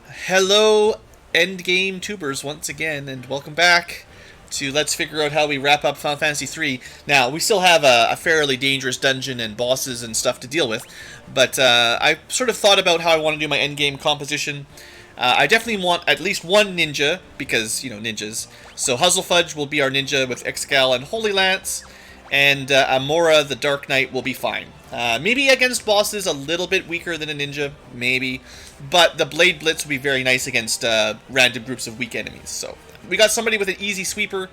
Hello, endgame tubers, once again, and welcome back to Let's Figure Out How We Wrap Up Final Fantasy III. Now, we still have a fairly dangerous dungeon and bosses and stuff to deal with, but I sort of thought about how I want to do my endgame composition. I definitely want at least one ninja, because, ninjas. So Huzzlefudge will be our ninja with Excal and Holy Lance, and Amora the Dark Knight will be fine. Maybe against bosses a little bit weaker than a ninja, maybe. But the Blade Blitz would be very nice against random groups of weak enemies. So we got somebody with an easy sweeper,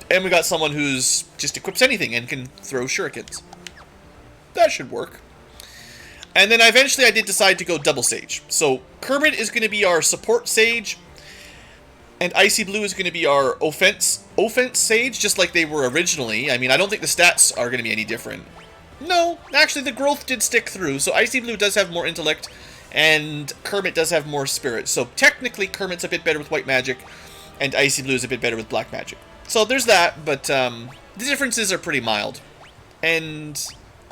and we got someone who's just equips anything and can throw shurikens. That should work. And then eventually I did decide to go double sage. So Kermit is going to be our support sage, and Icy Blue is going to be our offense sage, just like they were originally. I mean, I don't think the stats are going to be any different. No, actually the growth did stick through, so Icy Blue does have more intellect, and Kermit does have more spirit. So technically Kermit's a bit better with white magic, and Icy Blue is a bit better with black magic. So there's that, but the differences are pretty mild. And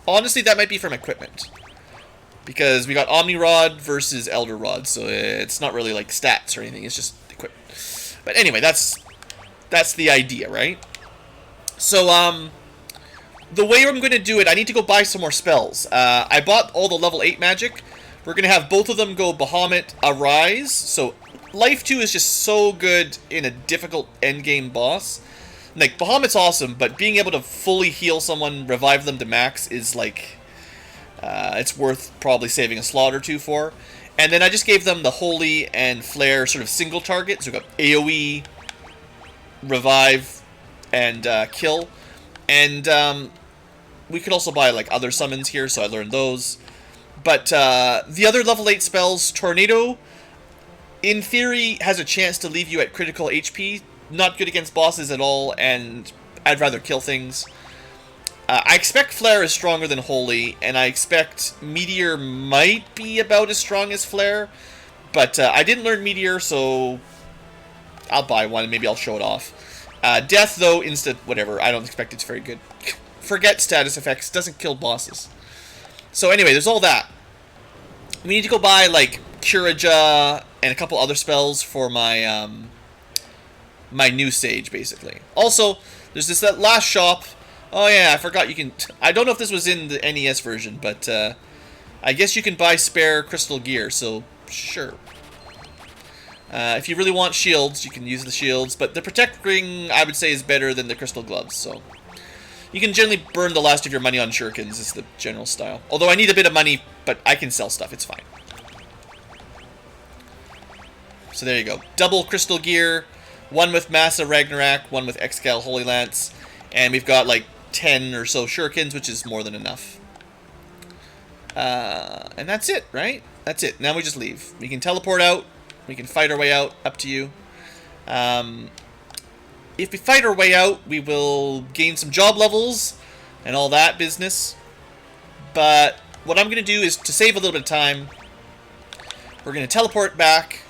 honestly, that might be from equipment. Because we got Omni Rod versus Elder Rod, so it's not really like stats or anything, it's just equipment. But anyway, that's the idea, right? So, the way I'm going to do it, I need to go buy some more spells. I bought all the level 8 magic. We're going to have both of them go Bahamut, Arise. So, Life 2 is just so good in a difficult endgame boss. Like, Bahamut's awesome, but being able to fully heal someone, revive them to max is like... it's worth probably saving a slot or two for. And then I just gave them the Holy and Flare sort of single target. So we got AoE, Revive, and Kill. And we could also buy like other summons here, so I learned those. But the other level 8 spells, Tornado, in theory, has a chance to leave you at critical HP. Not good against bosses at all, and I'd rather kill things. I expect Flare is stronger than Holy, and I expect Meteor might be about as strong as Flare. But I didn't learn Meteor, so I'll buy one, and maybe I'll show it off. Death, though, whatever, I don't expect it's very good. Forget status effects, doesn't kill bosses. So anyway, there's all that. We need to go buy, like, Curaja and a couple other spells for my, my new sage, basically. Also, there's that last shop. Oh yeah, I forgot you can... I don't know if this was in the NES version, but I guess you can buy spare crystal gear, so sure. If you really want shields, you can use the shields, but the Protect Ring, I would say, is better than the crystal gloves, so... You can generally burn the last of your money on shurikens, is the general style. Although I need a bit of money, but I can sell stuff, it's fine. So there you go. Double crystal gear, one with Massa Ragnarok, one with Excal Holy Lance, and we've got like 10 or so shurikens, which is more than enough. And that's it, right? That's it. Now we just leave. We can teleport out. We can fight our way out. Up to you. If we fight our way out, we will gain some job levels and all that business. But what I'm going to do is, to save a little bit of time, we're going to teleport back.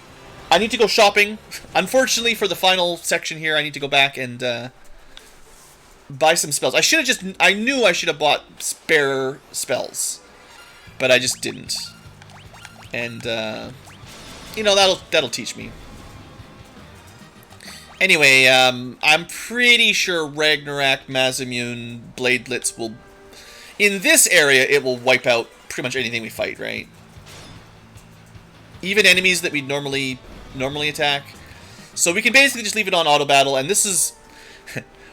I need to go shopping. Unfortunately, for the final section here, I need to go back and... buy some spells. I knew I should have bought spare spells, but I just didn't. And that'll teach me. Anyway, I'm pretty sure Ragnarok, Mazimune, Blade Blitz will... In this area, it will wipe out pretty much anything we fight, right? Even enemies that we normally attack. So we can basically just leave it on auto battle, and this is...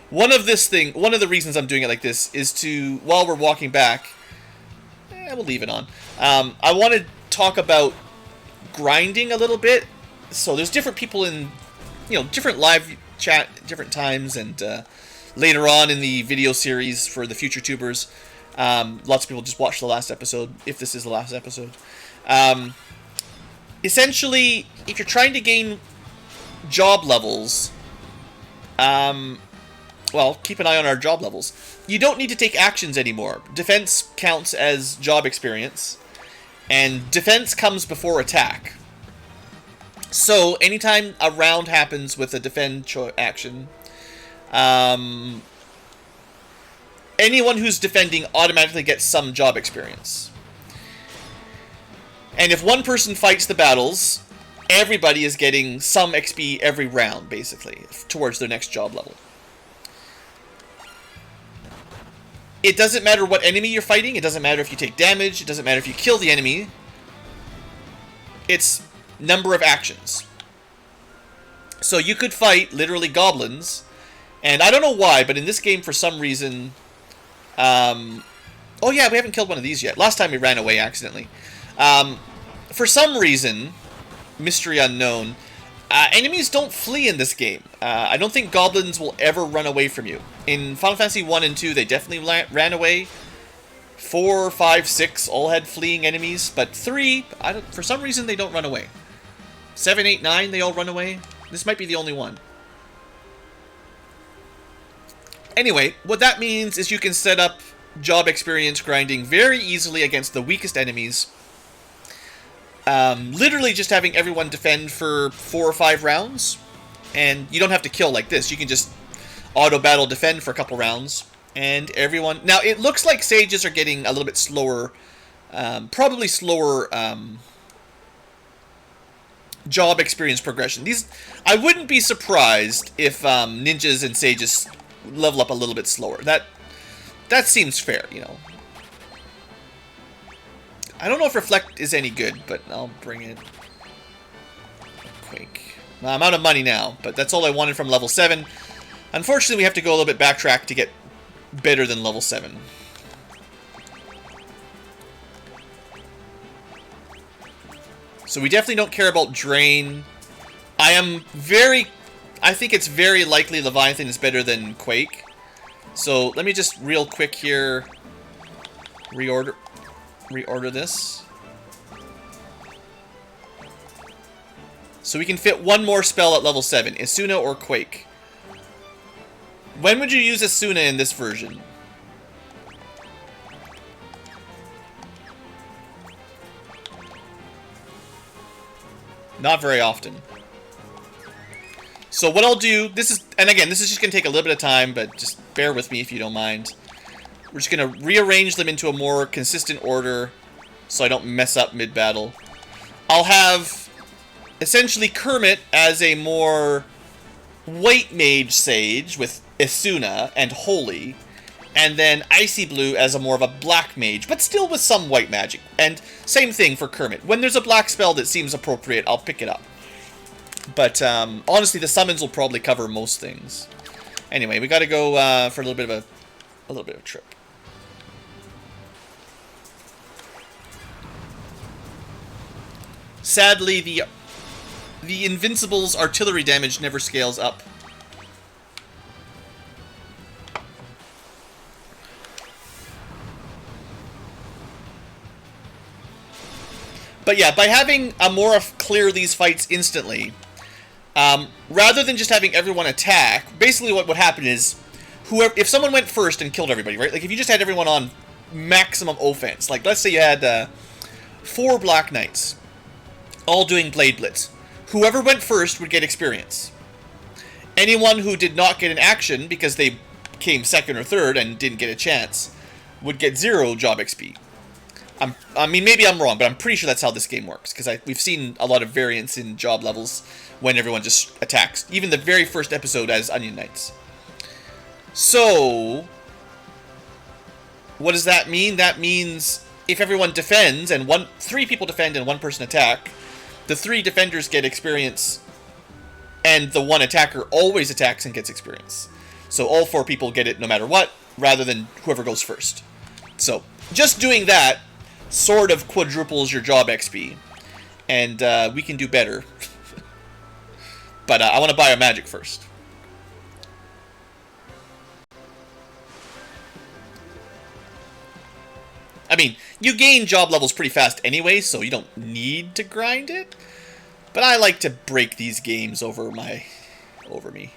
One of the reasons I'm doing it like this is to, while we're walking back, we'll leave it on. I want to talk about grinding a little bit. So there's different people in, different live chat, different times, and later on in the video series for the future tubers, lots of people just watch the last episode, if this is the last episode. Essentially, if you're trying to gain job levels, well, keep an eye on our job levels. You don't need to take actions anymore. Defense counts as job experience, and defense comes before attack. So, anytime a round happens with a defend action, anyone who's defending automatically gets some job experience. And if one person fights the battles, everybody is getting some XP every round, basically, towards their next job level. It doesn't matter what enemy you're fighting. It doesn't matter if you take damage. It doesn't matter if you kill the enemy. It's number of actions. So you could fight, literally, goblins. And I don't know why, but in this game, for some reason... oh yeah, we haven't killed one of these yet. Last time we ran away accidentally. For some reason, mystery unknown, enemies don't flee in this game. I don't think goblins will ever run away from you. In Final Fantasy 1 and 2, they definitely ran away. 4, 5, 6 all had fleeing enemies, but 3, for some reason, they don't run away. 7, 8, 9, they all run away. This might be the only one. Anyway, what that means is you can set up job experience grinding very easily against the weakest enemies. Literally just having everyone defend for 4 or 5 rounds. And you don't have to kill like this. You can just auto-battle defend for a couple rounds. And everyone... Now, it looks like sages are getting a little bit slower. Probably slower job experience progression. I wouldn't be surprised if ninjas and sages level up a little bit slower. That seems fair, you know. I don't know if Reflect is any good, but I'll bring it. Quake. Well, I'm out of money now, but that's all I wanted from level 7. Unfortunately, we have to go a little bit backtrack to get better than level 7. So we definitely don't care about Drain. I think it's very likely Leviathan is better than Quake. So let me just real quick here reorder this. So we can fit one more spell at level 7, Asuna or Quake. When would you use Asuna in this version? Not very often. So what I'll do, and again, this is just going to take a little bit of time, but just bear with me if you don't mind. We're just going to rearrange them into a more consistent order so I don't mess up mid-battle. I'll have, essentially, Kermit as a more white mage sage with Asuna and Holy, and then Icy Blue as a more of a black mage, but still with some white magic. And same thing for Kermit. When there's a black spell that seems appropriate, I'll pick it up. But honestly, the summons will probably cover most things. Anyway, we got to go for a little bit of a trip. Sadly, the Invincible's artillery damage never scales up. But yeah, by having Amorph clear these fights instantly, rather than just having everyone attack, basically what would happen is, if someone went first and killed everybody, right? Like if you just had everyone on maximum offense, like let's say you had 4 Black Knights, all doing Blade Blitz. Whoever went first would get experience. Anyone who did not get an action because they came second or third and didn't get a chance would get 0 job XP. I mean, maybe I'm wrong, but I'm pretty sure that's how this game works, because we've seen a lot of variance in job levels when everyone just attacks. Even the very first episode as Onion Knights. So, what does that mean? That means if everyone defends, and 3 people defend and 1 person attack, the 3 defenders get experience, and the 1 attacker always attacks and gets experience. So all 4 people get it no matter what, rather than whoever goes first. So, just doing that sort of quadruples your job XP, and we can do better. But I want to buy a magic first. I mean, you gain job levels pretty fast anyway, so you don't need to grind it. But I like to break these games over me.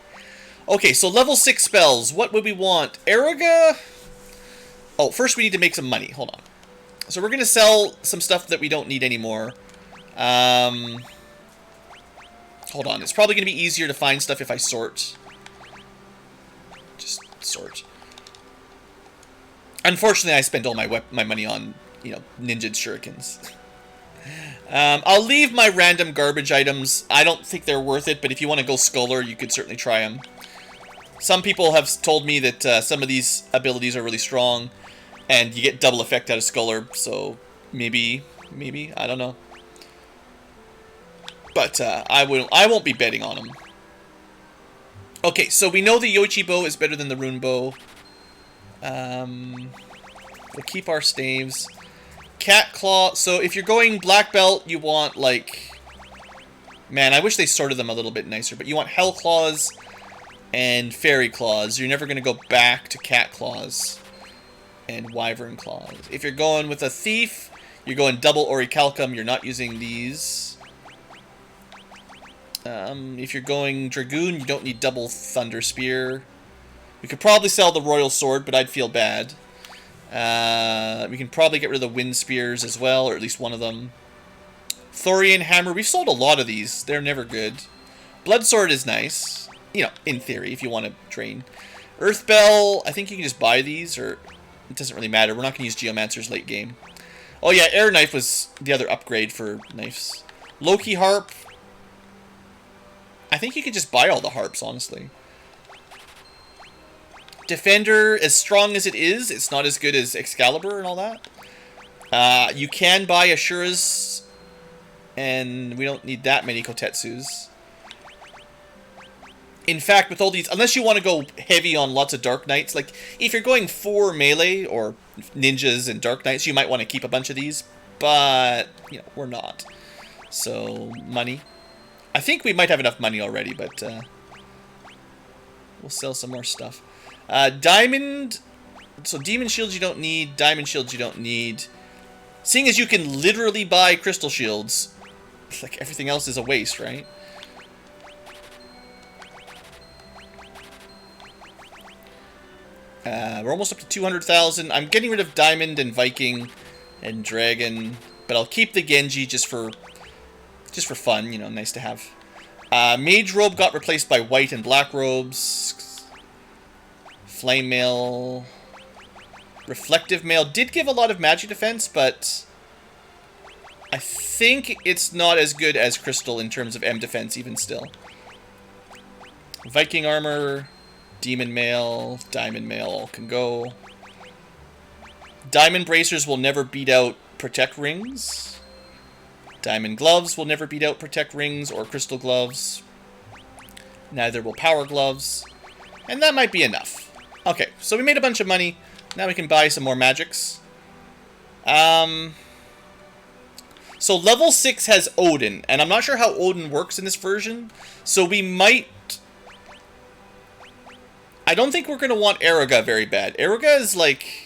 Okay, so level 6 spells. What would we want? Eriga? Oh, first we need to make some money. Hold on. So we're going to sell some stuff that we don't need anymore. Hold on. It's probably going to be easier to find stuff if I sort. Just sort. Unfortunately, I spent all my money on, you know, ninja shurikens. I'll leave my random garbage items. I don't think they're worth it, but if you want to go Scholar, you could certainly try them. Some people have told me that some of these abilities are really strong, and you get double effect out of Scholar, so maybe, I don't know. But I won't be betting on them. Okay, so we know the Yoichi bow is better than the Rune bow. We'll keep our staves. Cat Claw. So if you're going Black Belt, you want, like... Man, I wish they sorted them a little bit nicer. But you want Hell Claws and Fairy Claws. You're never going to go back to Cat Claws and Wyvern Claws. If you're going with a Thief, you're going double Orichalcum. You're not using these. If you're going Dragoon, you don't need double Thunder Spear. We could probably sell the Royal Sword, but I'd feel bad. We can probably get rid of the Wind Spears as well, or at least one of them. Thorian Hammer. We've sold a lot of these. They're never good. Blood Sword is nice. You know, in theory, if you want to train. Earth Bell, I think you can just buy these, or it doesn't really matter. We're not going to use Geomancers late game. Oh yeah, Air Knife was the other upgrade for knives. Loki Harp. I think you could just buy all the harps, honestly. Defender, as strong as it is, it's not as good as Excalibur and all that. You can buy Asura's, and we don't need that many Kotetsus. In fact, with all these, unless you want to go heavy on lots of Dark Knights, like, if you're going 4 melee, or ninjas and Dark Knights, you might want to keep a bunch of these, but, you know, we're not. So, money. I think we might have enough money already, but we'll sell some more stuff. Diamond. So Demon Shields you don't need. Diamond Shields you don't need. Seeing as you can literally buy Crystal Shields, like everything else is a waste, right? We're almost up to 200,000. I'm getting rid of Diamond and Viking and Dragon, but I'll keep the Genji just for fun, you know, nice to have. Mage Robe got replaced by white and black robes. Flame Mail. Reflective Mail did give a lot of magic defense, but I think it's not as good as Crystal in terms of M defense even still. Viking Armor, Demon Mail, Diamond Mail all can go. Diamond Bracers will never beat out Protect Rings. Diamond Gloves will never beat out Protect Rings or Crystal Gloves. Neither will Power Gloves. And that might be enough. Okay, so we made a bunch of money. Now we can buy some more magics. So level 6 has Odin, and I'm not sure how Odin works in this version. So we might... I don't think we're going to want Eroga very bad. Eroga is like...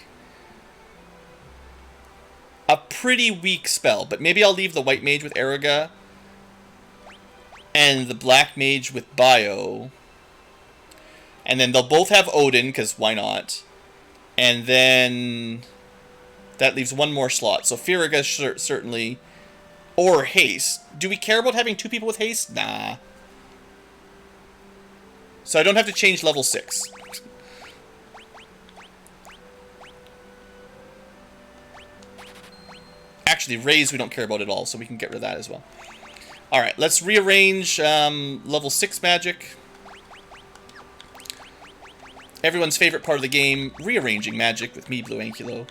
a pretty weak spell, but maybe I'll leave the white mage with Eroga and the black mage with Bio, and then they'll both have Odin, because why not? And then that leaves one more slot, so Firaga certainly, or Haste. Do we care about having 2 people with Haste? Nah. So I don't have to change level 6. Actually, Raise we don't care about at all, so we can get rid of that as well. Alright, let's rearrange level 6 magic. Everyone's favorite part of the game, rearranging magic with me, Blueankylo.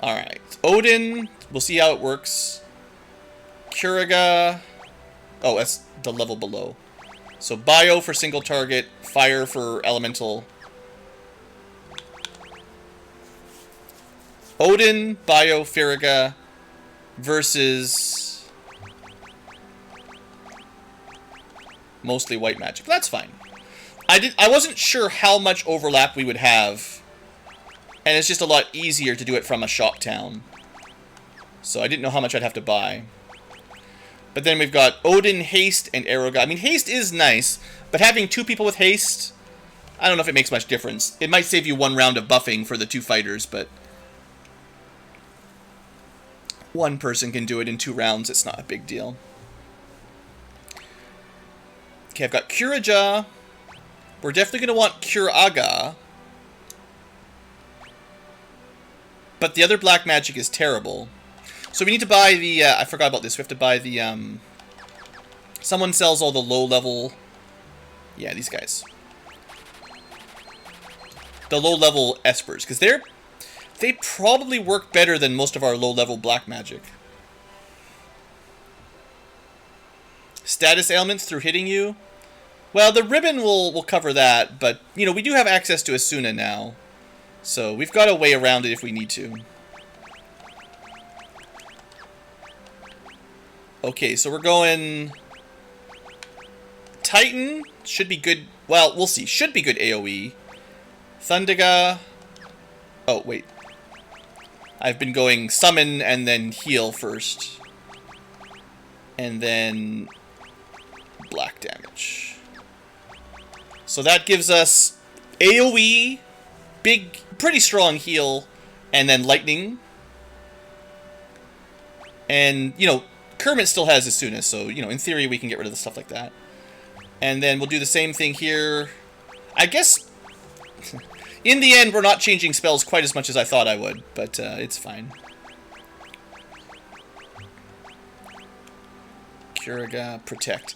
Alright, Odin, we'll see how it works. Curaga. Oh, that's the level below. So Bio for single target, Fire for elemental. Odin, Bio, Firaga versus mostly white magic. That's fine. I wasn't sure how much overlap we would have, and it's just a lot easier to do it from a shop town. So I didn't know how much I'd have to buy. But then we've got Odin, Haste, and Eroga. I mean, Haste is nice, but having 2 people with Haste, I don't know if it makes much difference. It might save you 1 round of buffing for the 2 fighters, but 1 person can do it in 2 rounds. It's not a big deal. Okay, I've got Kuraja. We're definitely going to want Curaga. but the other black magic is terrible. So we need to buy the, I forgot about this, we have to buy the, someone sells all the low level, yeah, these guys. The low level espers, because they probably work better than most of our low level black magic. Status ailments through hitting you. Well, the ribbon will cover that, but, you know, we do have access to Asuna now. So we've got a way around it if we need to. Okay, so we're going... Titan should be good. Well, we'll see. Should be good AoE. Thundaga. Oh, wait. I've been going summon and then heal first. And then black damage. So that gives us AoE, big, pretty strong heal, and then lightning. And, you know, Kermit still has Asuna, so, you know, in theory we can get rid of the stuff like that. And then we'll do the same thing here. I guess, in the end, we're not changing spells quite as much as I thought I would, but it's fine. Kiriga, Protect.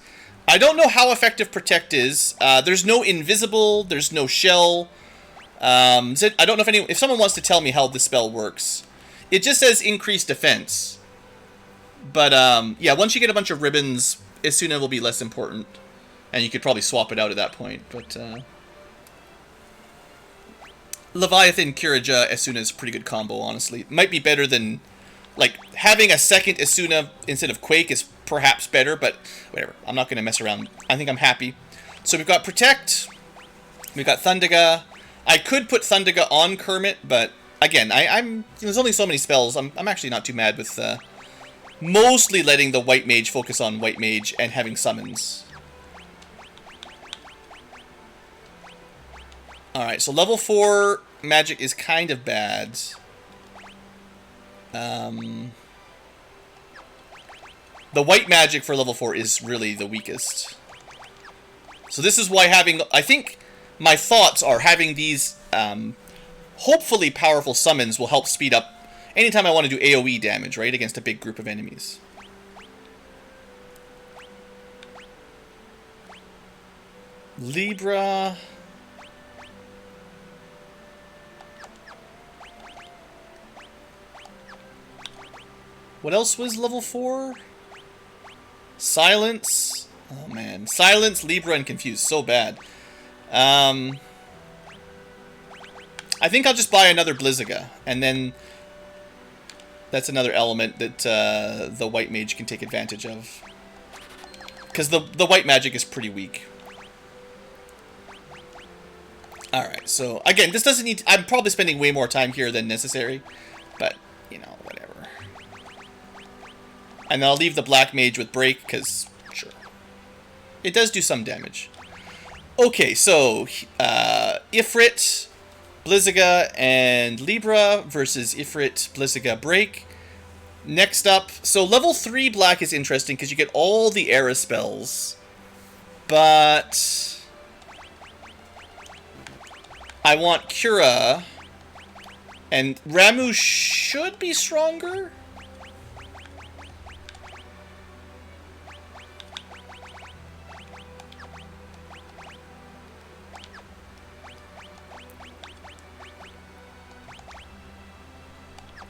I don't know how effective Protect is. There's no invisible, there's no shell. I don't know if someone wants to tell me how the spell works. It just says increased defense. But, yeah, once you get a bunch of ribbons, Asuna will be less important. And you could probably swap it out at that point, but, Leviathan, Kirija, Asuna is a pretty good combo, honestly. It might be better than, like, having a second Asuna instead of Quake is perhaps better, but whatever. I'm not going to mess around. I think I'm happy. So we've got Protect. We've got Thundaga. I could put Thundaga on Kermit, but, again, there's only so many spells. I'm actually not too mad with, mostly letting the White Mage focus on White Mage and having summons. Alright, so level 4 magic is kind of bad. The white magic for level 4 is really the weakest. So this is why I think my thoughts are having these hopefully powerful summons will help speed up anytime I want to do AoE damage, right, against a big group of enemies. Libra... What else was level 4? Silence. Oh, man. Silence, Libra, and Confuse. So bad. I think I'll just buy another Blizzaga. And then that's another element that the White Mage can take advantage of. Because the White Magic is pretty weak. Alright, so again, this doesn't need... I'm probably spending way more time here than necessary. But, you know, whatever. And I'll leave the Black Mage with Break, because, sure. It does do some damage. Okay, so, Ifrit, Blizzaga, and Libra versus Ifrit, Blizzaga, Break. Next up, so level 3 Black is interesting, because you get all the Era spells. But... I want Cura, and Ramu should be stronger?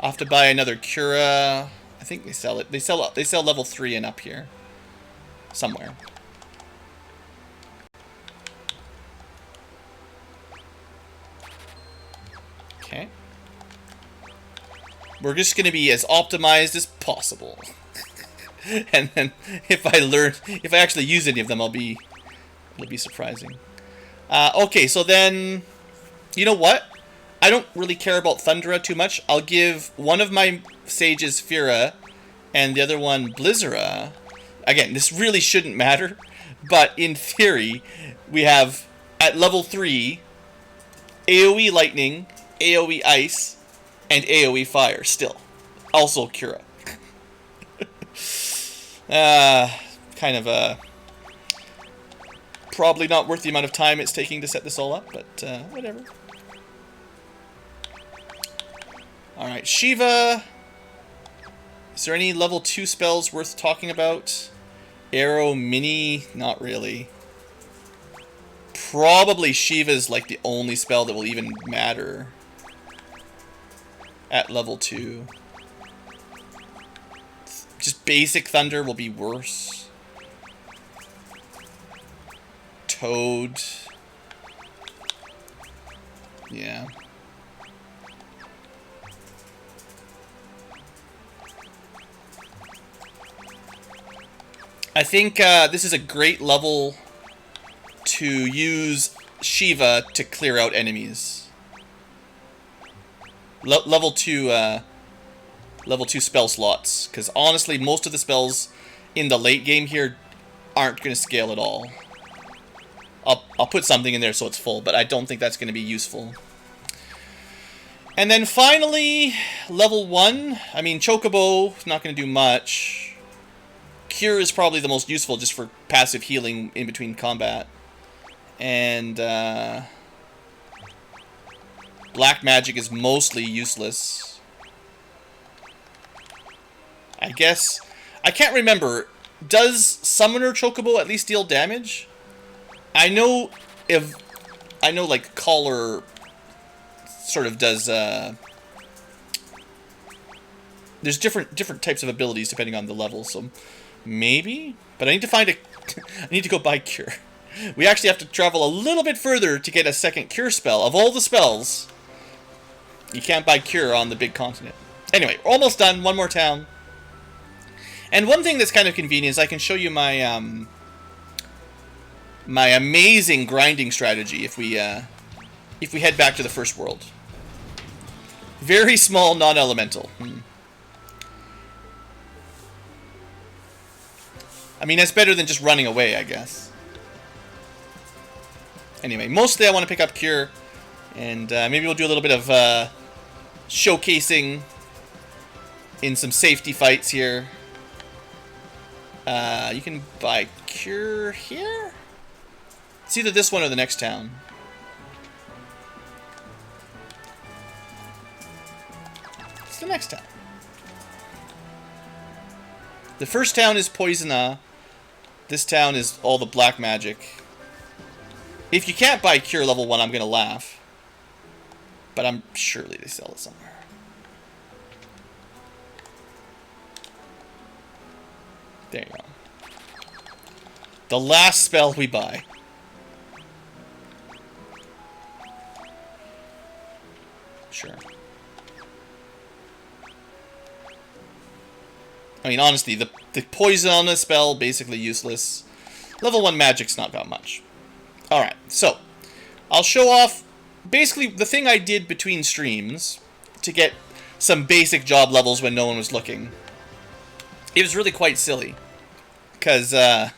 I'll have to buy another Cura. I think they sell it. They sell level 3 and up here. Somewhere. Okay. We're just going to be as optimized as possible. And then if I actually use any of them, it'll be surprising. Okay, so then, you know what? I don't really care about Thundra too much. I'll give one of my sages Fira and the other one Blizzara. Again, this really shouldn't matter, but in theory, we have at level 3 AoE Lightning, AoE Ice, and AoE Fire still. Also Cura. Kind of probably not worth the amount of time it's taking to set this all up, but whatever. Alright, Shiva. Is there any level 2 spells worth talking about? Arrow, Mini, not really. Probably Shiva's like the only spell that will even matter at level 2. Just basic Thunder will be worse. Toad. Yeah. I think this is a great level to use Shiva to clear out enemies. Level 2 spell slots, because honestly most of the spells in the late game here aren't going to scale at all. I'll put something in there so it's full, but I don't think that's going to be useful. And then finally, level 1. I mean, Chocobo is not going to do much. Cure is probably the most useful just for passive healing in between combat. And Black Magic is mostly useless. I guess... I can't remember. Does Summoner Chocobo at least deal damage? I know like Collar sort of does there's different types of abilities depending on the level, so maybe? But I need to find a I need to go buy Cure. We actually have to travel a little bit further to get a second Cure spell. Of all the spells, you can't buy Cure on the big continent. Anyway, we're almost done. One more town. And one thing that's kind of convenient is I can show you my my amazing grinding strategy if we head back to the first world. Very small, non-elemental. I mean, that's better than just running away, I guess. Anyway, mostly I want to pick up Cure, and maybe we'll do a little bit of showcasing in some safety fights here. You can buy Cure here? It's either this one or the next town. It's the next town. The first town is Poisona. This town is all the black magic. If you can't buy Cure level 1, I'm going to laugh. But I'm surely they sell it somewhere. There you go. The last spell we buy. Sure. I mean, honestly, the poison on this spell, basically useless. Level 1 magic's not got much. Alright, so, I'll show off basically the thing I did between streams to get some basic job levels when no one was looking. It was really quite silly, because I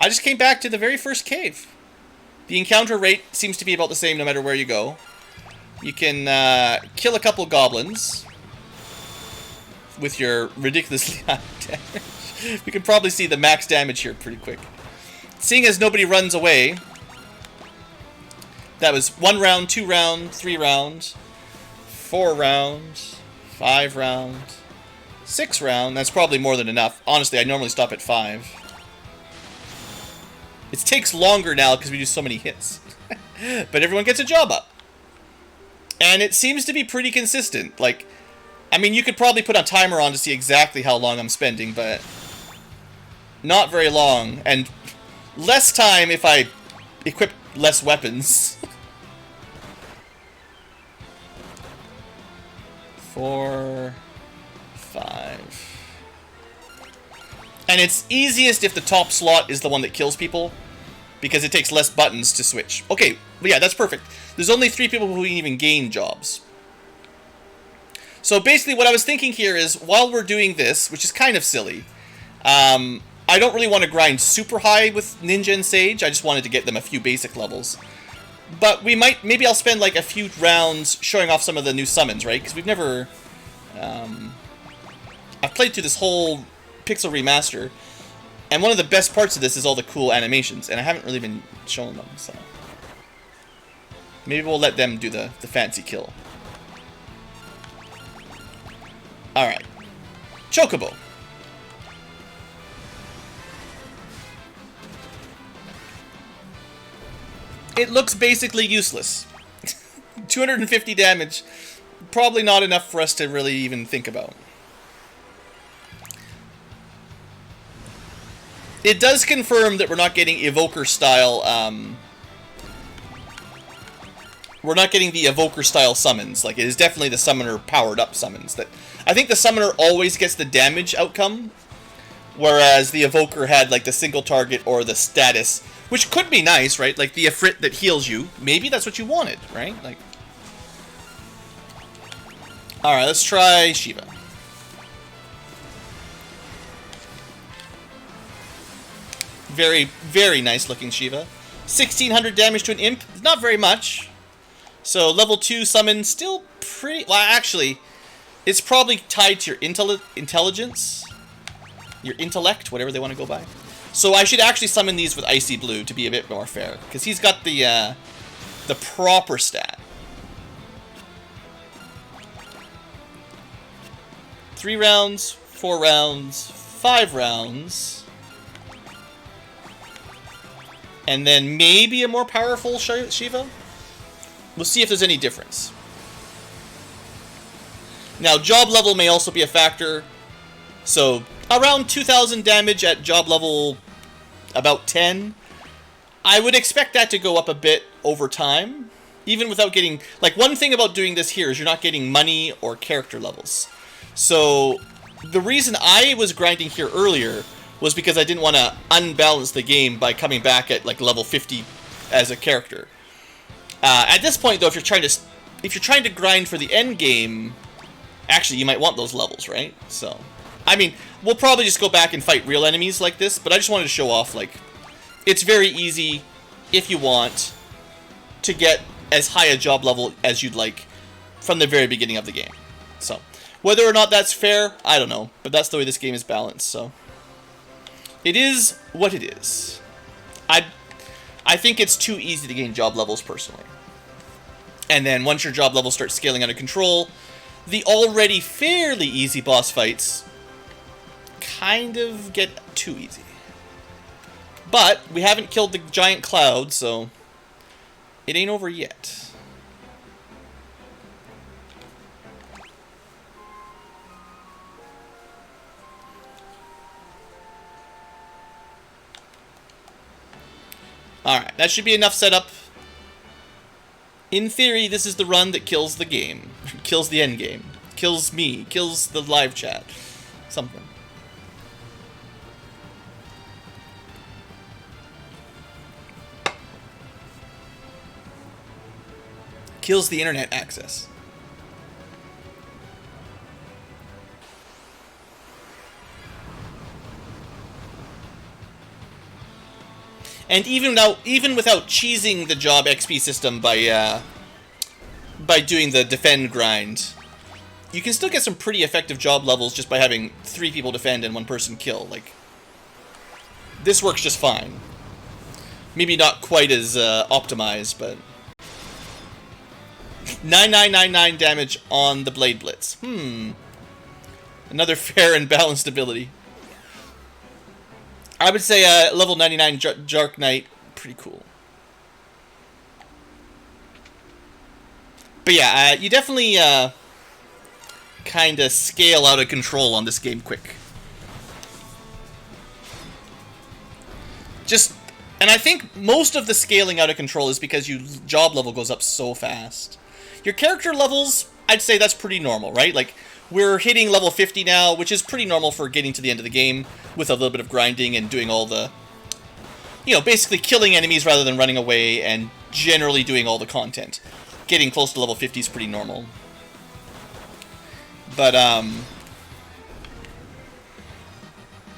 just came back to the very first cave. The encounter rate seems to be about the same no matter where you go. You can kill a couple goblins with your ridiculously high damage. You can probably see the max damage here pretty quick. Seeing as nobody runs away, that was 1 round, 2 round, 3 rounds, 4 rounds, 5 rounds, 6 round. That's probably more than enough. Honestly, I normally stop at 5. It takes longer now because we do so many hits. But everyone gets a job up. And it seems to be pretty consistent. Like, I mean, you could probably put a timer on to see exactly how long I'm spending, but not very long. And less time if I equip less weapons. 4, 5. And it's easiest if the top slot is the one that kills people, because it takes less buttons to switch. Okay, but yeah, that's perfect. There's only 3 people who even gain jobs. So basically what I was thinking here is, while we're doing this, which is kind of silly, I don't really want to grind super high with Ninja and Sage. I just wanted to get them a few basic levels. But we might, maybe I'll spend like a few rounds showing off some of the new summons, right? Because we've never, I've played through this whole Pixel Remaster, and one of the best parts of this is all the cool animations, and I haven't really been showing them, so maybe we'll let them do the fancy kill. Alright. Chocobo. It looks basically useless. 250 damage. Probably not enough for us to really even think about. It does confirm that we're not getting Evoker style, we're not getting the Evoker style summons. Like, it is definitely the summoner powered up summons. That I think the summoner always gets the damage outcome, whereas the Evoker had, like, the single target or the status, which could be nice, right? Like, the Ifrit that heals you. Maybe that's what you wanted, right? Like, alright, let's try Shiva. Very, very nice looking Shiva. 1600 damage to an imp. Not very much. So, level 2 summon, still pretty... Well, actually, it's probably tied to your intelligence. Your intellect, whatever they want to go by. So I should actually summon these with Icy Blue to be a bit more fair. Because he's got the proper stat. 3 rounds, 4 rounds, 5 rounds. And then maybe a more powerful Shiva? We'll see if there's any difference. Now, job level may also be a factor. So, around 2,000 damage at job level about 10. I would expect that to go up a bit over time. Even without getting... Like, one thing about doing this here is you're not getting money or character levels. So, the reason I was grinding here earlier was because I didn't want to unbalance the game by coming back at, like, level 50 as a character. At this point, though, if you're trying to grind for the end game, actually, you might want those levels, right? So, I mean, we'll probably just go back and fight real enemies like this, but I just wanted to show off, like, it's very easy, if you want, to get as high a job level as you'd like from the very beginning of the game. So, whether or not that's fair, I don't know, but that's the way this game is balanced, so... It is what it is. I think it's too easy to gain job levels, personally. And then, once your job levels start scaling out of control, the already fairly easy boss fights kind of get too easy. But, we haven't killed the giant cloud, so it ain't over yet. Alright, that should be enough setup. In theory, this is the run that kills the game. Kills the end game. Kills me. Kills the live chat. Something. Kills the internet access. And even without cheesing the job XP system by doing the defend grind, you can still get some pretty effective job levels just by having 3 people defend and 1 person kill. Like, this works just fine. Maybe not quite as optimized, but 9999 damage on the Blade Blitz. Another fair and balanced ability. I would say level 99 Jark Knight, pretty cool. But yeah, you definitely kind of scale out of control on this game quick. And I think most of the scaling out of control is because your job level goes up so fast. Your character levels, I'd say that's pretty normal, right? Like, we're hitting level 50 now, which is pretty normal for getting to the end of the game with a little bit of grinding and doing all the, basically killing enemies rather than running away and generally doing all the content. Getting close to level 50 is pretty normal. But,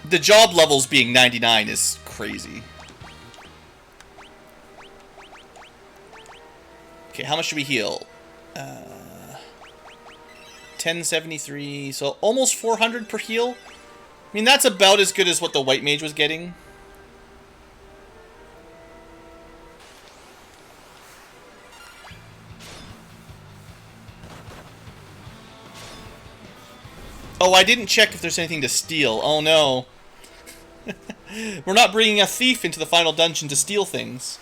the job levels being 99 is crazy. Okay, how much should we heal? 1073, so almost 400 per heal. I mean, that's about as good as what the White Mage was getting. Oh, I didn't check if there's anything to steal. Oh no. We're not bringing a thief into the final dungeon to steal things.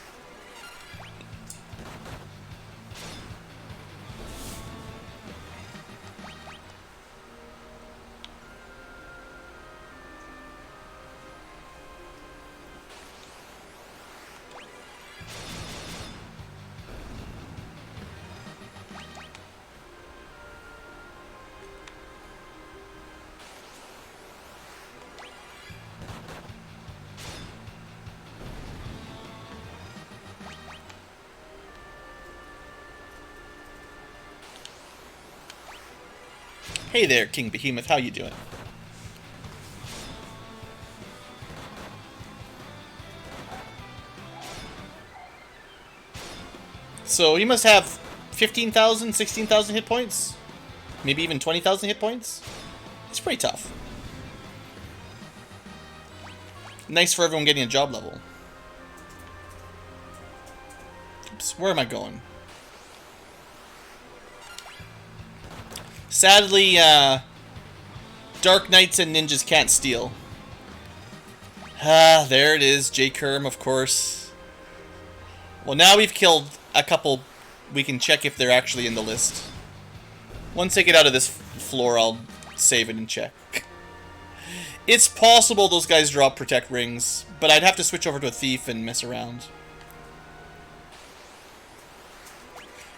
Hey there, King Behemoth, how you doing? So, you must have 15,000, 16,000 hit points? Maybe even 20,000 hit points? It's pretty tough. Nice for everyone getting a job level. Oops, where am I going? Sadly, Dark Knights and Ninjas can't steal. Ah, there it is, J. Kerm, of course. Well, now we've killed a couple. We can check if they're actually in the list. Once I get out of this floor, I'll save it and check. It's possible those guys drop Protect Rings, but I'd have to switch over to a Thief and mess around.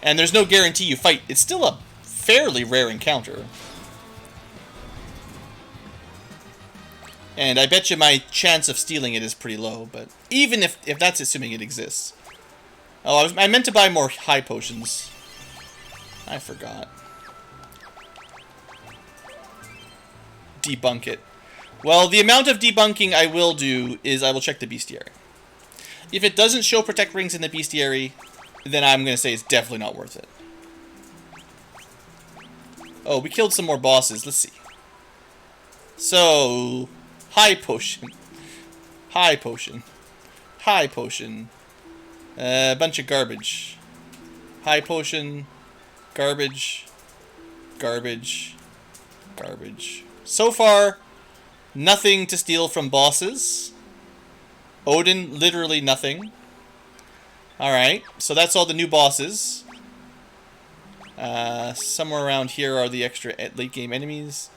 And there's no guarantee you fight. It's still a fairly rare encounter. And I bet you my chance of stealing it is pretty low, but even if that's assuming it exists. Oh, I meant to buy more high potions. I forgot. Debunk it. Well, the amount of debunking I will do is I will check the bestiary. If it doesn't show Protect Rings in the bestiary, then I'm going to say it's definitely not worth it. Oh, we killed some more bosses. Let's see. So, high potion. High potion. High potion. A bunch of garbage. High potion. Garbage. Garbage. Garbage. So far, nothing to steal from bosses. Odin, literally nothing. Alright, so that's all the new bosses. Somewhere around here are the extra late game enemies.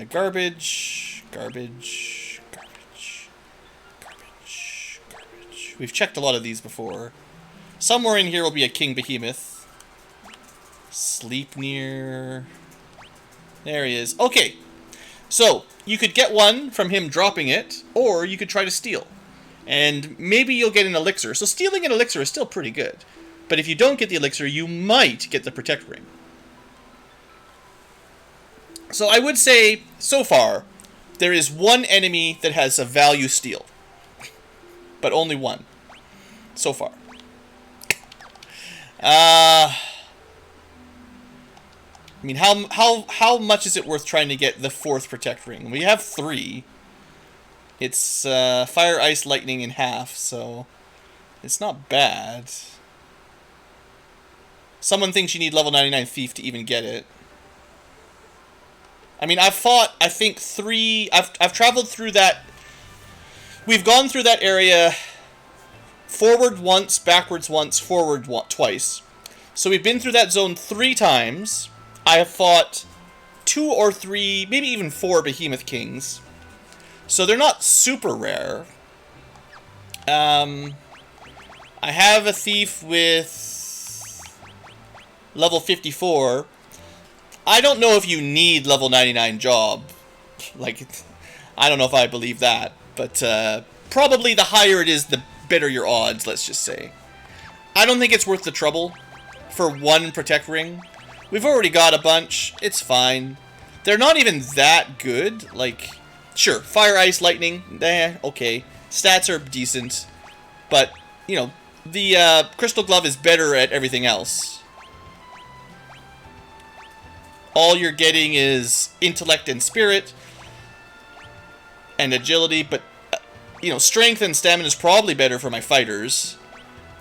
Garbage, garbage, garbage, garbage, garbage. We've checked a lot of these before. Somewhere in here will be a King Behemoth. Sleipnir. There he is. Okay, so you could get one from him dropping it, or you could try to steal. And maybe you'll get an elixir. So stealing an elixir is still pretty good. But if you don't get the elixir, you might get the Protect Ring. So I would say, so far, there is one enemy that has a value steal. But only one. So far. I mean, how much is it worth trying to get the 4th Protect Ring? We have 3. It's fire, ice, lightning in half, so it's not bad. Someone thinks you need level 99 Thief to even get it. I mean, I've fought, I think, 3... I've traveled through that... We've gone through that area forward once, backwards once, forward twice. So we've been through that zone 3 times. I have fought 2 or 3, maybe even 4 Behemoth Kings. So they're not super rare. I have a Thief with level 54. I don't know if you need level 99 job. Like, I don't know if I believe that. But probably the higher it is, the better your odds, let's just say. I don't think it's worth the trouble for 1 Protect Ring. We've already got a bunch. It's fine. They're not even that good. Like, sure, fire, ice, lightning, okay. Stats are decent. But, you know, the Crystal Glove is better at everything else. All you're getting is intellect and spirit and agility, but you know, strength and stamina is probably better for my fighters.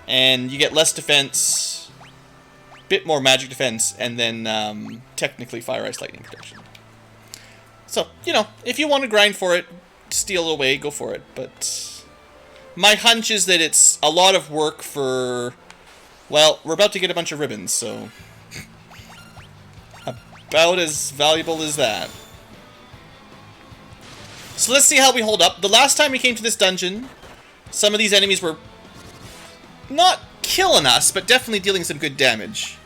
And you get less defense, bit more magic defense, and then technically fire, ice, lightning protection. So, you know, if you want to grind for it, steal away, go for it. But my hunch is that it's a lot of work for... Well, we're about to get a bunch of ribbons, so... About as valuable as that. So let's see how we hold up. The last time we came to this dungeon, some of these enemies were not killing us, but definitely dealing some good damage.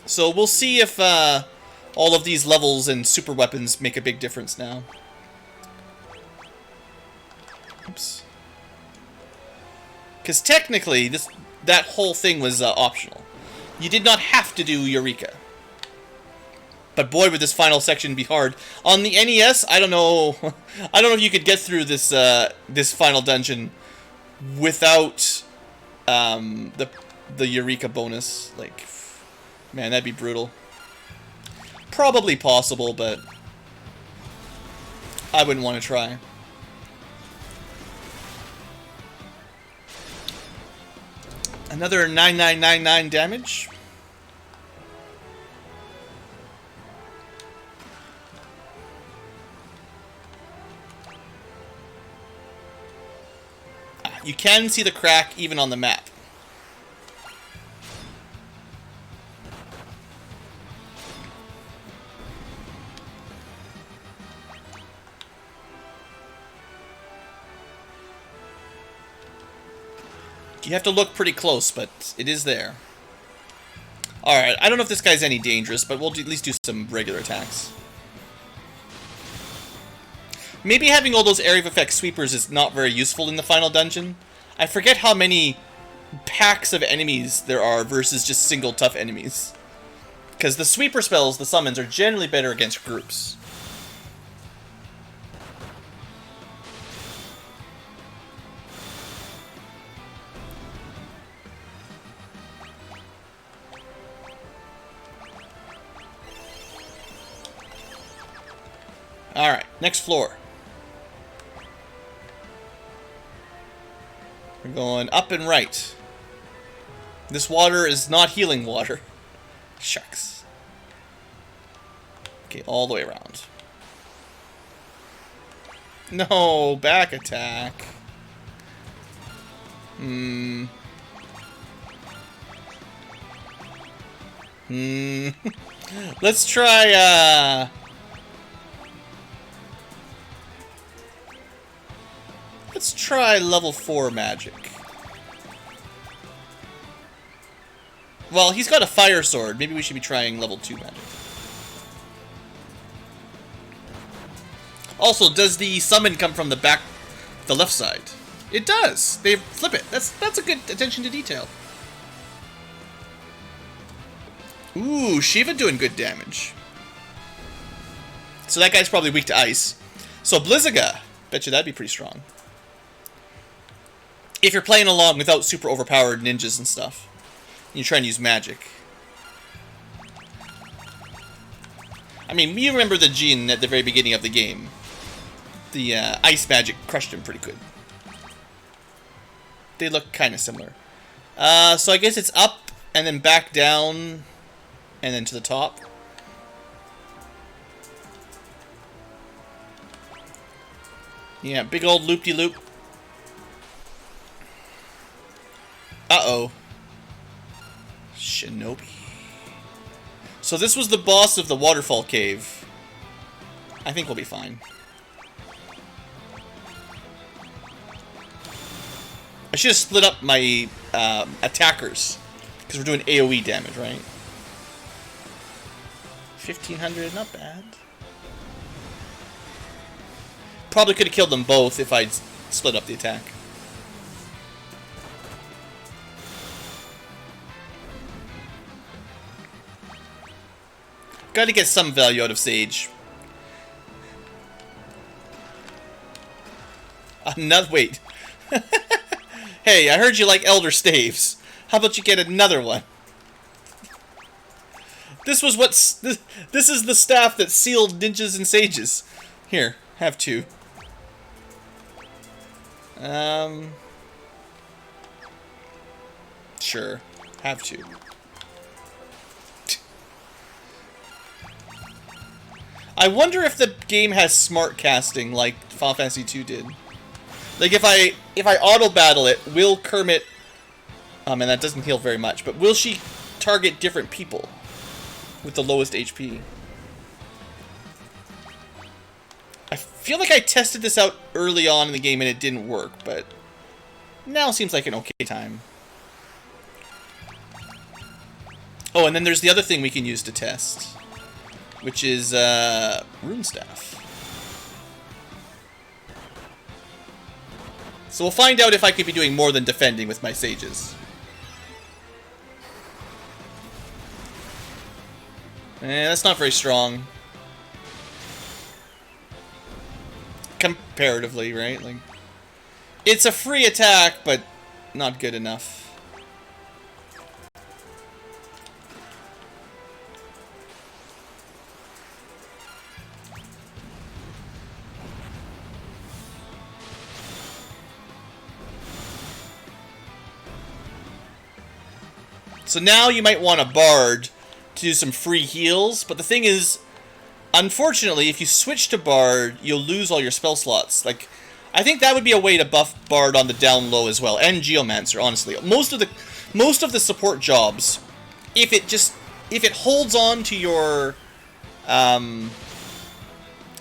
So we'll see if all of these levels and super weapons make a big difference now. Oops. Because technically, that whole thing was optional. You did not have to do Eureka. But boy, would this final section be hard. On the NES, I don't know. I don't know if you could get through this this final dungeon without the Eureka bonus. Like, man, that'd be brutal. Probably possible, but I wouldn't want to try. Another 9999 damage. You can see the crack even on the map. You have to look pretty close, but it is there. Alright, I don't know if this guy's any dangerous, but we'll at least do some regular attacks. Maybe having all those area of effect sweepers is not very useful in the final dungeon. I forget how many packs of enemies there are versus just single tough enemies. Because the sweeper spells, the summons, are generally better against groups. Alright, next floor. We're going up and right. This water is not healing water. Shucks. Okay, all the way around. No, back attack. Let's try, let's try level 4 magic. Well, he's got a fire sword. Maybe we should be trying level 2 magic. Also, does the summon come from the back, the left side? It does. They flip it. That's a good attention to detail. Ooh, Shiva doing good damage. So that guy's probably weak to ice. So Blizzaga, bet you that'd be pretty strong. If you're playing along without super overpowered ninjas and stuff, and you're trying to use magic. I mean, you remember the Jin at the very beginning of the game. The ice magic crushed him pretty good. They look kind of similar. So I guess it's up, and then back down, and then to the top. Yeah, big old loop-de-loop. Uh-oh. Shinobi. So this was the boss of the waterfall cave. I think we'll be fine. I should have split up my attackers, because we're doing AoE damage, right? 1500, not bad. Probably could have killed them both if I'd split up the attack. Got to get some value out of Sage. Another, wait. Hey, I heard you like Elder Staves. How about you get another one? This was what's... This is the staff that sealed ninjas and sages. Here, have two. Sure, have two. I wonder if the game has smart casting like Final Fantasy 2 did. Like if I auto battle it, will Kermit and that doesn't heal very much, but will she target different people with the lowest HP? I feel like I tested this out early on in the game and it didn't work, but now seems like an okay time. Oh, and then there's the other thing we can use to test, which is Rune Staff. So we'll find out if I could be doing more than defending with my sages. That's not very strong. Comparatively, right? Like, it's a free attack, but not good enough. So now you might want a Bard to do some free heals, but the thing is, unfortunately, if you switch to Bard, you'll lose all your spell slots. Like, I think that would be a way to buff Bard on the down low as well, and Geomancer, honestly. Most of the support jobs, if it holds on to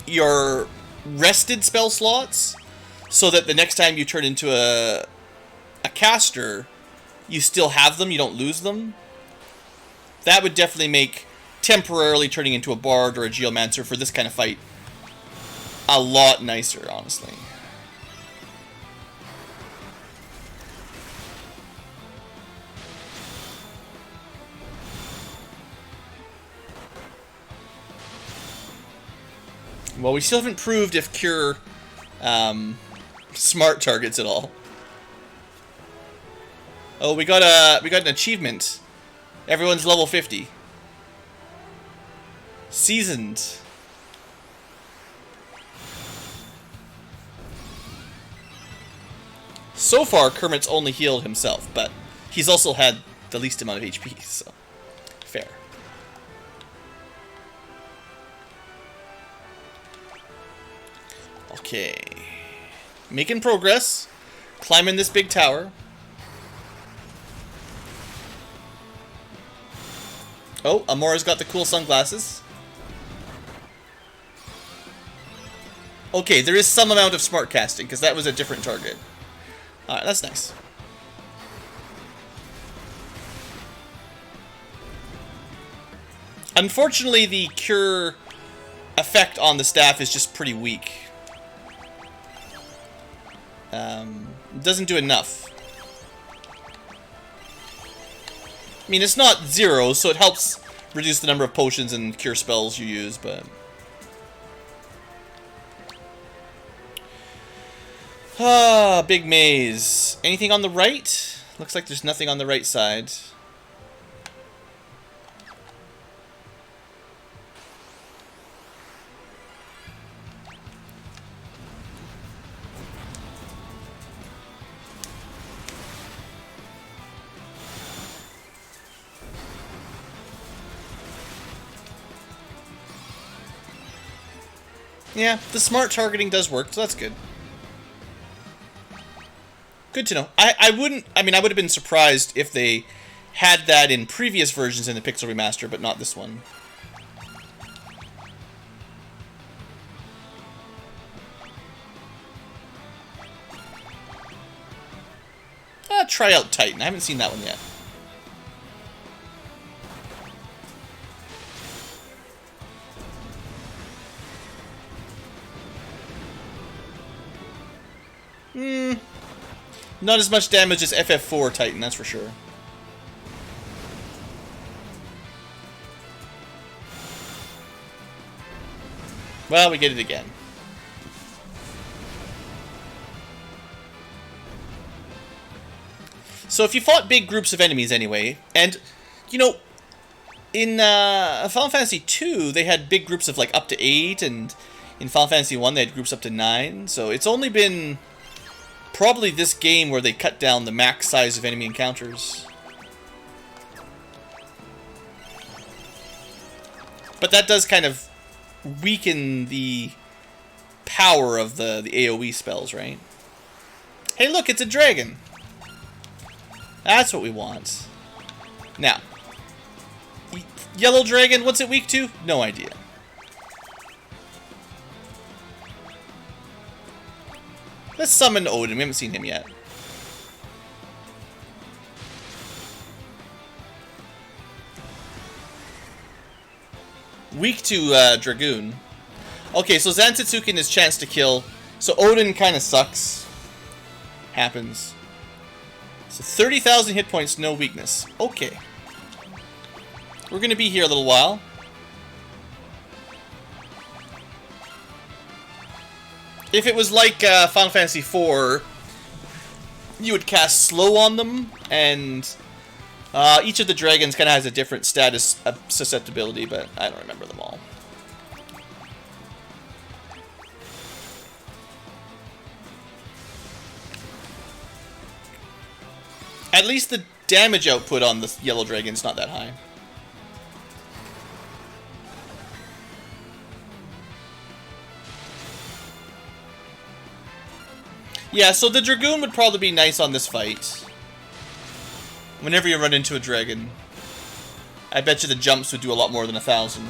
your rested spell slots, so that the next time you turn into a caster, you still have them, you don't lose them, that would definitely make temporarily turning into a Bard or a Geomancer for this kind of fight a lot nicer, honestly. Well, we still haven't proved if Cure smart targets at all. Oh, we got an achievement. Everyone's level 50. Seasoned. So far, Kermit's only healed himself, but he's also had the least amount of HP, so fair. Okay. Making progress. Climbing this big tower. Oh, Amora's got the cool sunglasses. Okay, there is some amount of smart casting, because that was a different target. Alright, that's nice. Unfortunately, the cure effect on the staff is just pretty weak. It doesn't do enough. I mean, it's not zero, so it helps reduce the number of potions and cure spells you use, but... Ah, big maze. Anything on the right? Looks like there's nothing on the right side. Yeah, the smart targeting does work, so that's good. Good to know. I would have been surprised if they had that in previous versions in the Pixel Remaster, but not this one. Try out Titan. I haven't seen that one yet. Not as much damage as FF4 Titan, that's for sure. Well, we get it again. So if you fought big groups of enemies anyway, and, you know, in Final Fantasy 2, they had big groups of like up to 8, and in Final Fantasy 1 they had groups up to 9, so it's only been probably this game where they cut down the max size of enemy encounters. But that does kind of weaken the power of the AoE spells, right? Hey, look, it's a dragon. That's what we want. Now, yellow dragon, what's it weak to? No idea. Let's summon Odin. We haven't seen him yet. Weak to Dragoon. Okay, so Zantetsuken is chance to kill. So Odin kind of sucks. Happens. So 30,000 hit points, no weakness. Okay. We're going to be here a little while. If it was like Final Fantasy IV, you would cast slow on them, and each of the dragons kind of has a different status of susceptibility, but I don't remember them all. At least the damage output on the yellow dragon is not that high. Yeah, so the Dragoon would probably be nice on this fight. Whenever you run into a dragon. I bet you the jumps would do a lot more than 1,000.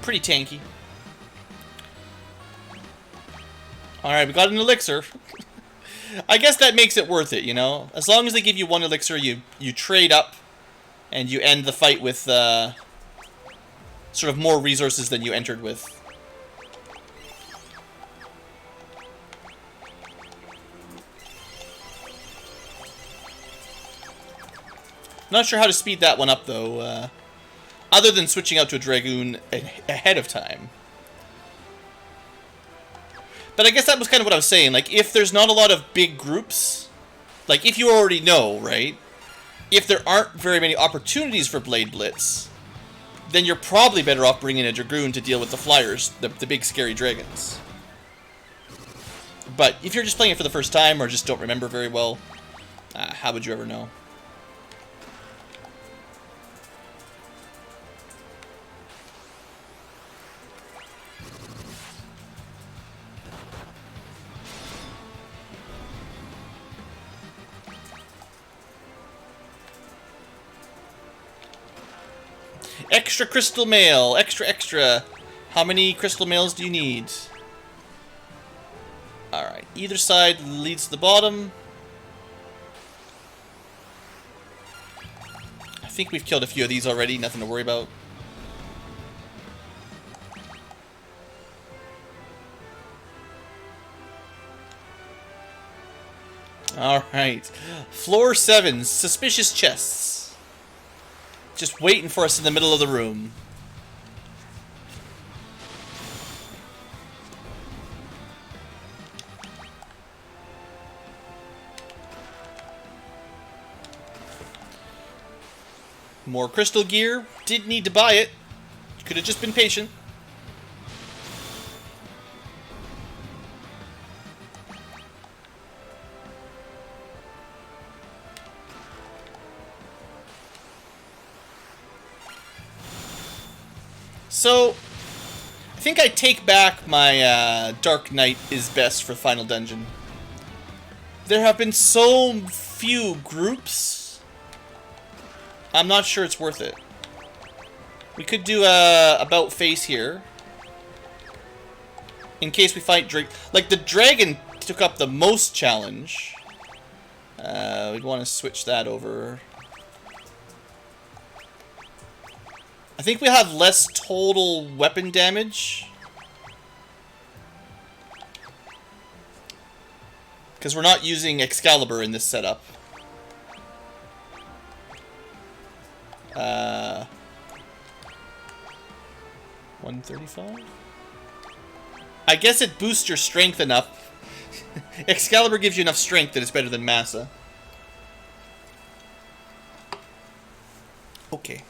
Pretty tanky. Alright, we got an elixir. I guess that makes it worth it, you know? As long as they give you one elixir, you trade up, and you end the fight with sort of more resources than you entered with. Not sure how to speed that one up, though, other than switching out to a Dragoon ahead of time. But I guess that was kind of what I was saying. Like, if there's not a lot of big groups, like, if you already know, right? If there aren't very many opportunities for Blade Blitz, then you're probably better off bringing a Dragoon to deal with the flyers, the big scary dragons. But if you're just playing it for the first time or just don't remember very well, how would you ever know? Extra crystal mail! Extra! How many crystal mails do you need? Alright, either side leads to the bottom. I think we've killed a few of these already, nothing to worry about. Alright. Floor 7, suspicious chests. Just waiting for us in the middle of the room. More crystal gear. Did need to buy it. Could have just been patient. So, I think I take back my Dark Knight is best for Final Dungeon. There have been so few groups, I'm not sure it's worth it. We could do a about face here. In case we fight like the dragon took up the most challenge. We'd want to switch that over. I think we'll have less total weapon damage. Because we're not using Excalibur in this setup. 135? I guess it boosts your strength enough. Excalibur gives you enough strength that it's better than Massa. Okay.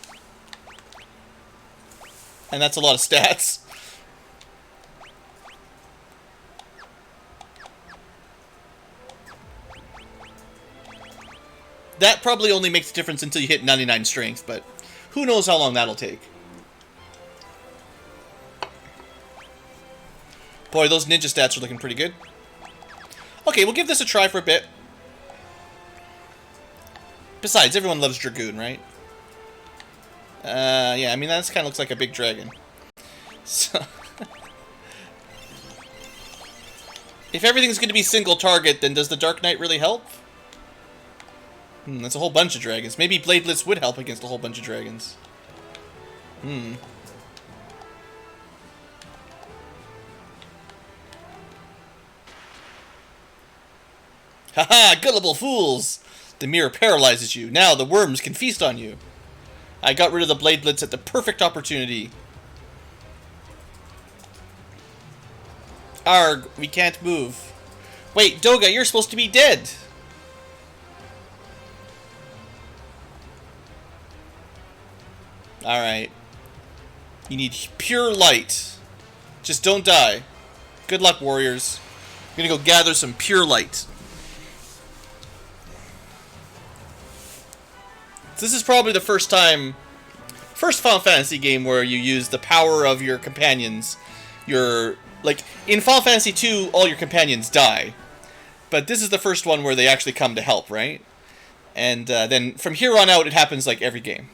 And that's a lot of stats. That probably only makes a difference until you hit 99 strength, but who knows how long that'll take. Boy, those ninja stats are looking pretty good. Okay, we'll give this a try for a bit. Besides, everyone loves Dragoon, right? Yeah, I mean, that kind of looks like a big dragon. So... if everything's going to be single target, then does the Dark Knight really help? That's a whole bunch of dragons. Maybe Bladeless would help against a whole bunch of dragons. Haha, gullible fools! The mirror paralyzes you. Now the worms can feast on you. I got rid of the Bladelets at the perfect opportunity. Arg, we can't move. Wait, Doga, you're supposed to be dead! Alright. You need pure light. Just don't die. Good luck, warriors. I'm gonna go gather some pure light. This is probably the first Final Fantasy game where you use the power of your companions. Like, in Final Fantasy 2, all your companions die. But this is the first one where they actually come to help, right? And then from here on out, it happens like every game.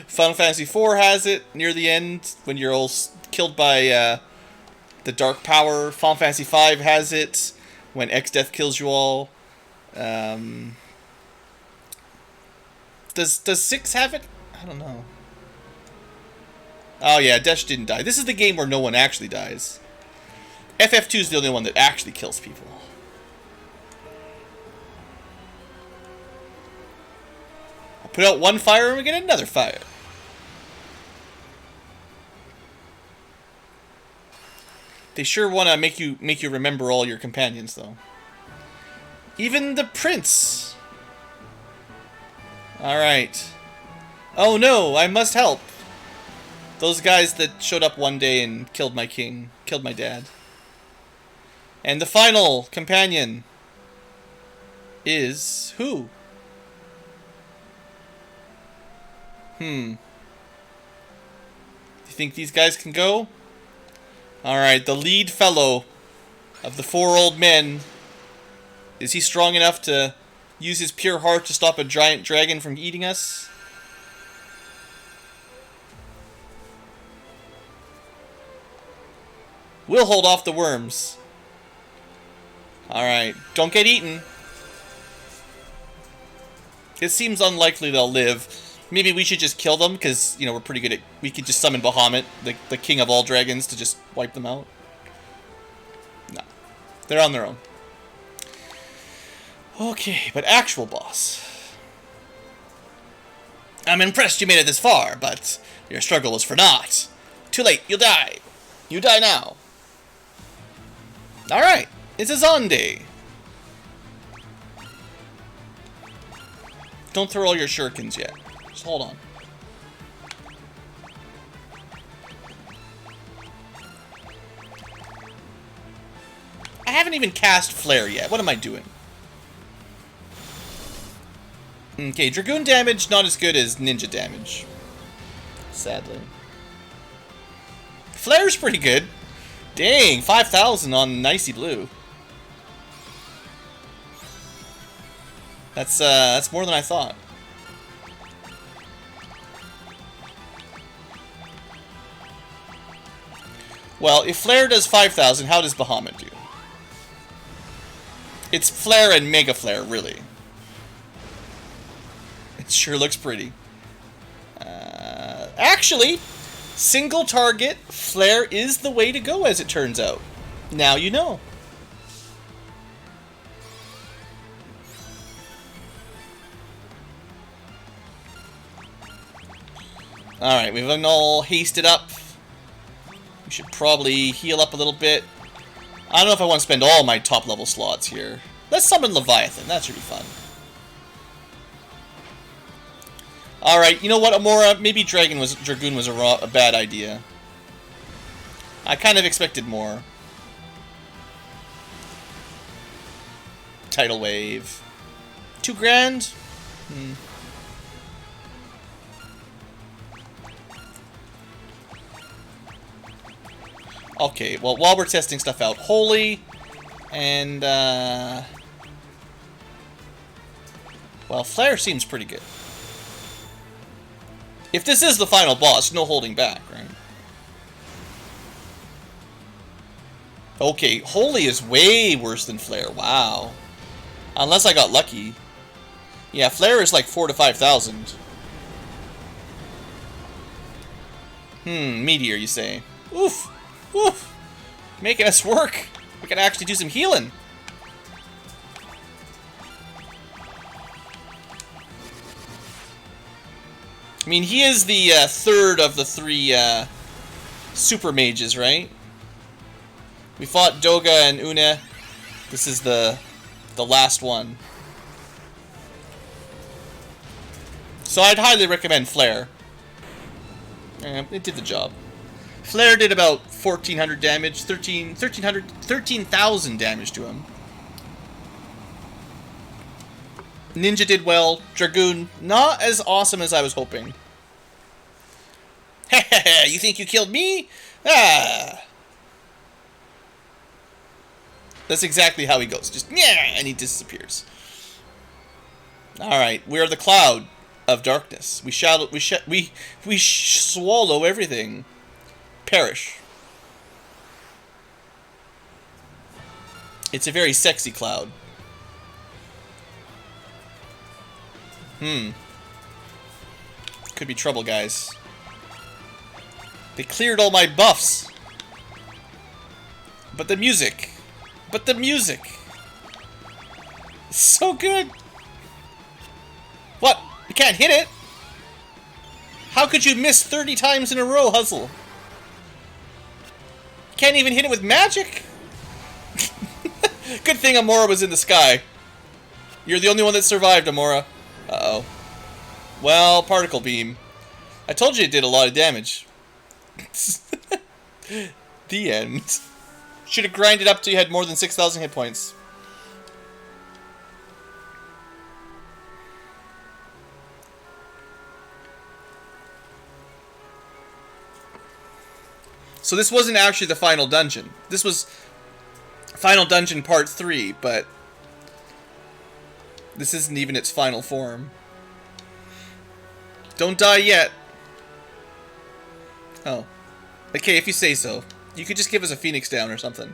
Final Fantasy 4 has it near the end, when you're all killed by the dark power. Final Fantasy 5 has it when X-Death kills you all. Does 6 have it? I don't know. Oh yeah, Desh didn't die. This is the game where no one actually dies. FF2 is the only one that actually kills people. I put out one fire and we get another fire. They sure want to make you remember all your companions, though. Even the prince. All right. Oh no, I must help. Those guys that showed up one day and killed my king, killed my dad. And the final companion is who? Do you think these guys can go? Alright, the lead fellow of the 4 old men. Is he strong enough to use his pure heart to stop a giant dragon from eating us? We'll hold off the worms. Alright, don't get eaten. It seems unlikely they'll live. Maybe we should just kill them, because, you know, we're pretty good at... We could just summon Bahamut, the king of all dragons, to just wipe them out. No. They're on their own. Okay, but actual boss. I'm impressed you made it this far, but your struggle was for naught. Too late, you'll die. You die now. Alright, it's a Zonde. Don't throw all your shurikens yet. Just hold on. I haven't even cast Flare yet. What am I doing? Okay, Dragoon damage not as good as ninja damage. Sadly. Flare's pretty good. Dang, 5,000 on Nicey Blue. That's more than I thought. Well, if Flare does 5,000, how does Bahamut do? It's Flare and Mega Flare, really. It sure looks pretty. Actually, single target, Flare is the way to go, as it turns out. Now you know. Alright, we've all hasted up. We should probably heal up a little bit. I don't know if I want to spend all my top level slots here. Let's summon Leviathan, that should be fun. Alright, you know what, Amora? Maybe Dragoon was a bad idea. I kind of expected more. Tidal Wave. 2 grand? Hmm. Okay, well, while we're testing stuff out, Holy, and, well, Flare seems pretty good. If this is the final boss, no holding back, right? Okay, Holy is way worse than Flare, wow. Unless I got lucky. Yeah, Flare is like 4,000 to 5,000. Meteor, you say? Oof. Oof! Making us work! We can actually do some healing! I mean, he is the third of the 3 super mages, right? We fought Doga and Una. This is the last one. So I'd highly recommend Flare. It did the job. Flare did about 1,400 damage, 13,000 damage to him. Ninja did well. Dragoon, not as awesome as I was hoping. Hehehe, you think you killed me? Ah! That's exactly how he goes. Just, yeah, and he disappears. Alright, we are the cloud of darkness. We swallow everything. Perish. It's a very sexy cloud. Could be trouble, guys. They cleared all my buffs. But the music. But the music. It's so good. What? You can't hit it? How could you miss 30 times in a row, Hustle? Can't even hit it with magic? Good thing Amora was in the sky. You're the only one that survived, Amora. Uh-oh. Well, Particle Beam. I told you it did a lot of damage. The end. Should have grinded up till you had more than 6,000 hit points. So this wasn't actually the final dungeon. This was Final Dungeon Part 3, but this isn't even its final form. Don't die yet. Oh. Okay, if you say so. You could just give us a Phoenix down or something.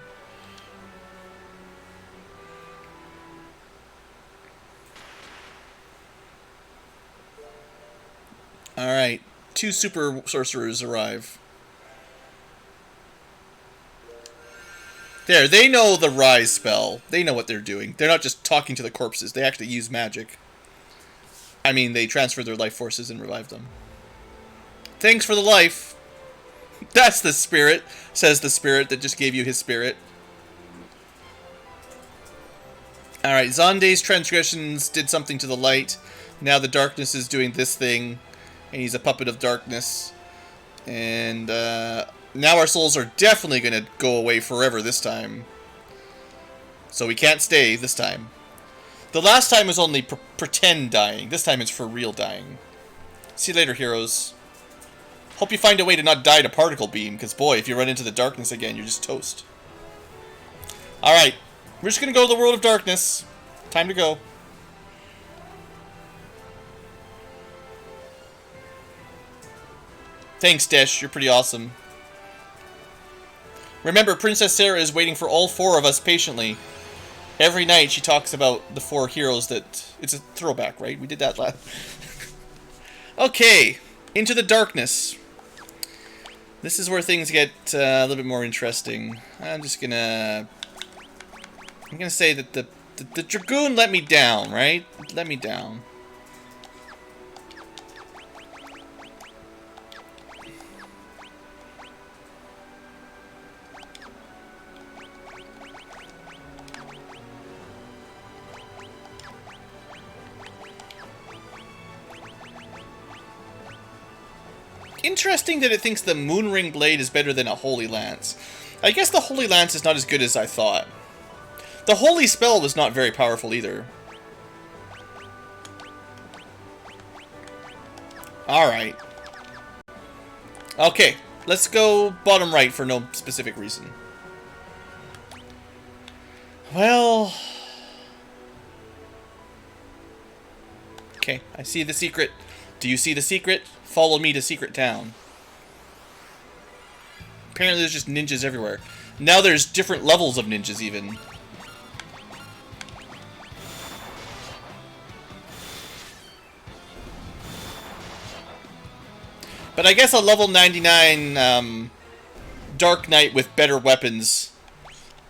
Alright. 2 super sorcerers arrive. There, they know the Rise spell. They know what they're doing. They're not just talking to the corpses. They actually use magic. I mean, they transfer their life forces and revive them. Thanks for the life. That's the spirit, says the spirit that just gave you his spirit. Alright, Zonde's transgressions did something to the light. Now the darkness is doing this thing. And he's a puppet of darkness. And, now our souls are definitely going to go away forever this time. So we can't stay this time. The last time was only pretend dying. This time it's for real dying. See you later, heroes. Hope you find a way to not die to Particle Beam, because boy, if you run into the darkness again, you're just toast. Alright, we're just going to go to the world of darkness. Time to go. Thanks, Desh. You're pretty awesome. Remember, Princess Sarah is waiting for all 4 of us patiently. Every night she talks about the 4 heroes that... It's a throwback, right? We did that last... Okay, into the darkness. This is where things get a little bit more interesting. I'm gonna say that the Dragoon let me down, right? Let me down. interesting that it thinks the Moonring Blade is better than a Holy Lance. I guess the Holy Lance is not as good as I thought. The Holy Spell was not very powerful either. Alright. Okay, let's go bottom right for no specific reason. Well... Okay, I see the secret. Do you see the secret? Follow me to Secret Town. Apparently there's just ninjas everywhere. Now there's different levels of ninjas even. But I guess a level 99 Dark Knight with better weapons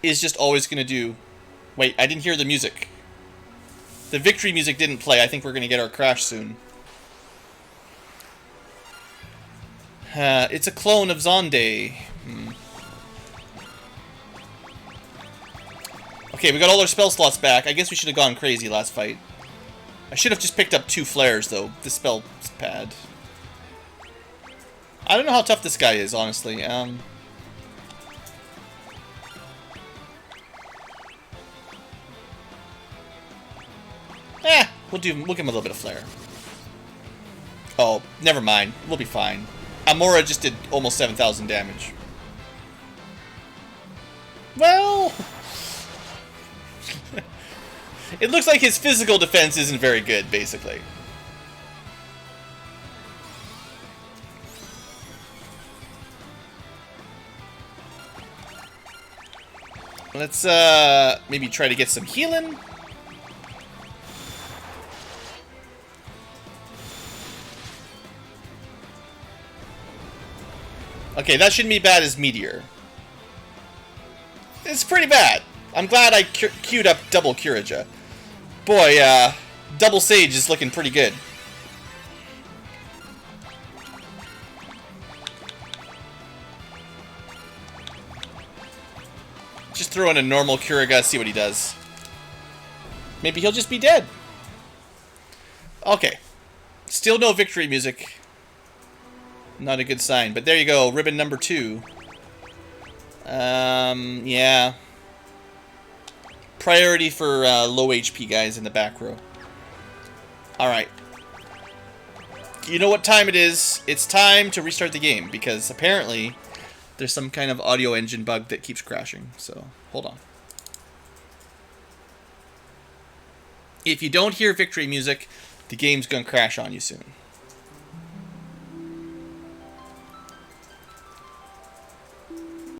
is just always going to do... Wait, I didn't hear the music. The victory music didn't play. I think we're going to get our crash soon. It's a clone of Zonde. Okay, we got all our spell slots back. I guess we should have gone crazy last fight. I should have just picked up 2 flares, though. This spell's bad. I don't know how tough this guy is, honestly. We'll give him a little bit of flare. Oh, never mind. We'll be fine. Amora just did almost 7,000 damage. Well... It looks like his physical defense isn't very good, basically. Let's, maybe try to get some healing. Okay, that shouldn't be bad as Meteor. It's pretty bad. I'm glad I queued up double Curaja. Boy, double Sage is looking pretty good. Just throw in a normal Curaga, see what he does. Maybe he'll just be dead. Okay. Still no victory music. Not a good sign, but there you go, ribbon number 2. Yeah. Priority for low HP guys in the back row. Alright. You know what time it is? It's time to restart the game, because apparently there's some kind of audio engine bug that keeps crashing, so hold on. If you don't hear victory music, the game's gonna crash on you soon.